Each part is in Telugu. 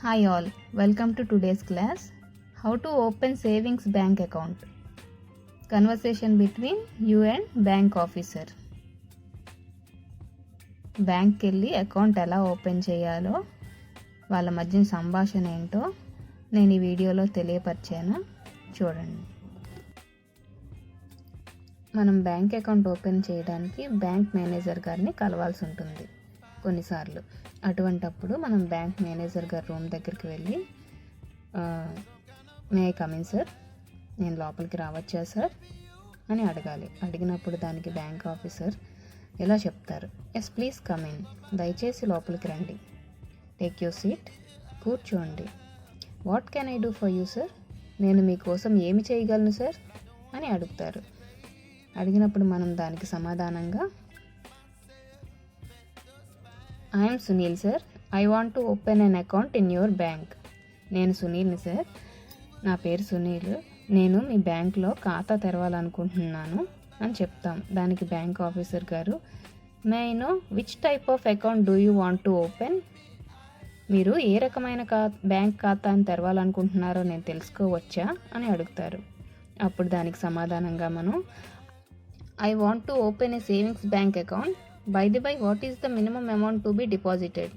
Hi all, welcome to today's class. How to open savings bank account. Conversation between you and bank officer. బ్యాంక్కి వెళ్ళి అకౌంట్ ఎలా ఓపెన్ చేయాలో వాళ్ళ మధ్య సంభాషణ ఏంటో నేను ఈ వీడియోలో తెలియపరిచాను, చూడండి. మనం బ్యాంక్ అకౌంట్ ఓపెన్ చేయడానికి బ్యాంక్ మేనేజర్ గారిని కలవాల్సి ఉంటుంది కొన్నిసార్లు. అటువంటప్పుడు మనం బ్యాంక్ మేనేజర్ గారి రూమ్ దగ్గరికి వెళ్ళి may I come in sir, నేను లోపలికి రావచ్చా సార్ అని అడగాలి. అడిగినప్పుడు దానికి బ్యాంక్ ఆఫీసర్ ఎలా చెప్తారు, ఎస్ ప్లీజ్ కమ్ ఇన్, దయచేసి లోపలికి రండి, టేక్ యూర్ సీట్, కూర్చోండి, what can I do for you sir, నేను మీకోసం ఏమి చేయగలను సార్ అని అడుగుతారు. అడిగినప్పుడు మనం దానికి సమాధానంగా I'm Sunil sir, I want to open an account in your bank. నేను సునీల్ని సార్, నా పేరు సునీల్, నేను మీ బ్యాంక్లో ఖాతా తెరవాలనుకుంటున్నాను అని చెప్తాం. దానికి బ్యాంక్ ఆఫీసర్ గారు, may I know which type of account do you want to open, మీరు ఏ రకమైన బ్యాంక్ ఖాతాని తెరవాలనుకుంటున్నారో నేను తెలుసుకోవచ్చా అని అడుగుతారు. అప్పుడు దానికి సమాధానంగా మనం I want to open a savings bank account, by the by what is the minimum amount to be deposited,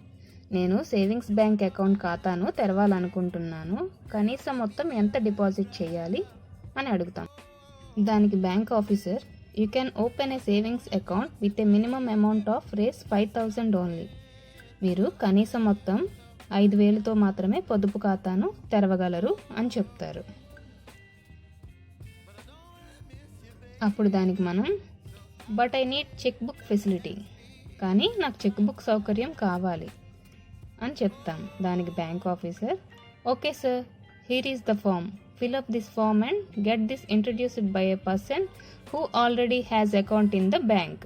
నేను సేవింగ్స్ బ్యాంక్ అకౌంట్ ఖాతాను తెరవాలనుకుంటున్నాను, కనీసం మొత్తం ఎంత డిపాజిట్ చేయాలి అని అడుగుతాం. దానికి bank officer, you can open a savings account with a minimum amount of రేస్ 5,000 ఓన్లీ, మీరు కనీసం మొత్తం 5,000తో మాత్రమే పొదుపు ఖాతాను తెరవగలరు అని చెప్తారు. అప్పుడు దానికి మనం but I need cheque book facility, కానీ నాకు చెక్ బుక్ సౌకర్యం కావాలి అని చెప్తాం. దానికి bank officer, okay sir, here is the form, fill up this form and get this introduced by a person who already has account in the bank.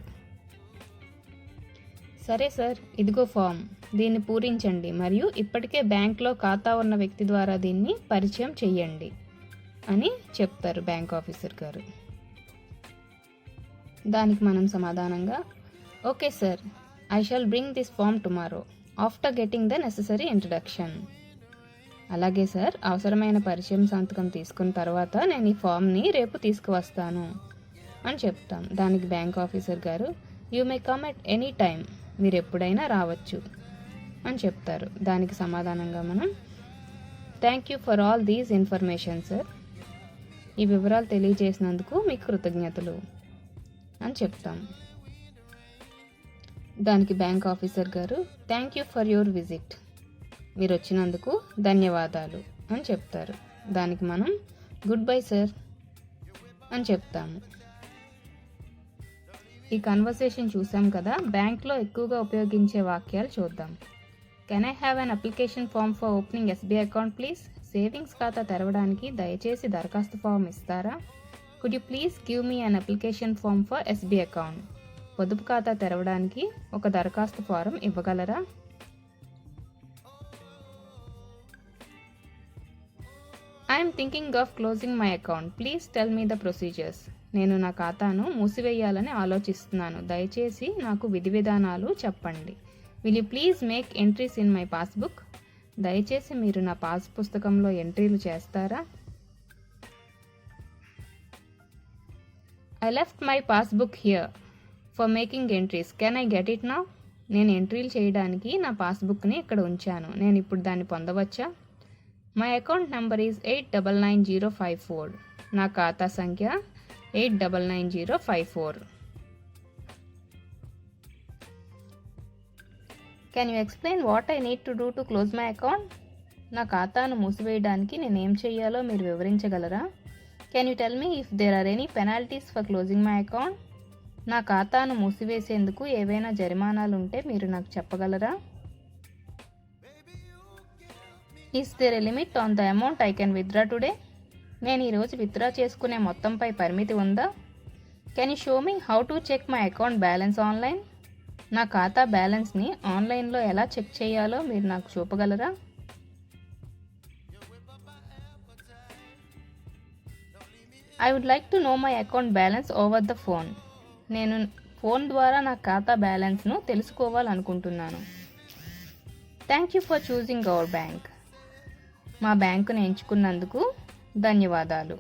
సరే సార్, ఇదిగో ఫామ్, దీన్ని పూరించండి మరియు ఇప్పటికే బ్యాంక్లో ఖాతా ఉన్న వ్యక్తి ద్వారా దీన్ని పరిచయం చెయ్యండి అని చెప్తారు బ్యాంక్ ఆఫీసర్ గారు. దానికి మనం సమాధానంగా okay sir, I shall bring this form tomorrow after getting the necessary introduction. అలాగే సార్, అవసరమైన పరిచయం సంతకం తీసుకున్న తర్వాత నేను ఈ ఫామ్ని రేపు తీసుకువస్తాను అని చెప్తాం. దానికి బ్యాంక్ ఆఫీసర్ గారు, you may come at any time, మీరు ఎప్పుడైనా రావచ్చు అని చెప్తారు. దానికి సమాధానంగా మనం thank you for all these information sir, ఈ వివరాలు తెలియజేసినందుకు మీకు కృతజ్ఞతలు అని చెప్తాం. దానికి బ్యాంక్ ఆఫీసర్ గారు, thank you for your visit, మీరు వచ్చినందుకు ధన్యవాదాలు అని చెప్తారు. దానికి మనం గుడ్ బై సార్ అని చెప్తాము. ఈ కన్వర్సేషన్ చూసాం కదా, బ్యాంక్లో ఎక్కువగా ఉపయోగించే వాక్యాలు చూద్దాం. Can I have an application form for opening SBI account please, savings ఖాతా తెరవడానికి దయచేసి దరఖాస్తు ఫామ్ ఇస్తారా. Could you please give me an application form for SBI account, పొదుపు ఖాతా తెరవడానికి ఒక దరఖాస్తు ఫారం ఇవ్వగలరా. I'm thinking of closing my account, please tell me the procedures, నేను నా ఖాతాను మూసివేయాలని ఆలోచిస్తున్నాను, దయచేసి నాకు విధి విధానాలు చెప్పండి. Will you please make entries in my passbook, దయచేసి మీరు నా పాస్ పుస్తకంలో ఎంట్రీలు చేస్తారా. I left my passbook here for making entries. Can I get it now? నేను ఎంట్రీలు చేయడానికి నా పాస్బుక్ని ఇక్కడ ఉంచాను, నేను ఇప్పుడు దాన్ని పొందవచ్చా. మై అకౌంట్ నెంబర్ ఈజ్ 899054, నా ఖాతా సంఖ్య 899054. Can you explain what I need to do to close my account, నా ఖాతాను మూసివేయడానికి నేనేం చేయాలో మీరు వివరించగలరా. Can you tell me if there are any penalties for closing my account, నా ఖాతాను మూసివేసేందుకు ఏవైనా జరిమానాలు ఉంటే మీరు నాకు చెప్పగలరా. Is there a limit on the amount I can withdraw today, నేను ఈరోజు విత్డ్రా చేసుకునే మొత్తంపై పరిమితి ఉందా. Can you show me how to check my account balance online, నా ఖాతా బ్యాలెన్స్ని ఆన్లైన్లో ఎలా చెక్ చేయాలో మీరు నాకు చూపగలరా. I would like to know my account balance over the phone, నేను ఫోన్ ద్వారా నా ఖాతా బ్యాలెన్స్ను తెలుసుకోవాలనుకుంటున్నాను. Thank you for choosing our bank, మా బ్యాంకును ఎంచుకున్నందుకు ధన్యవాదాలు.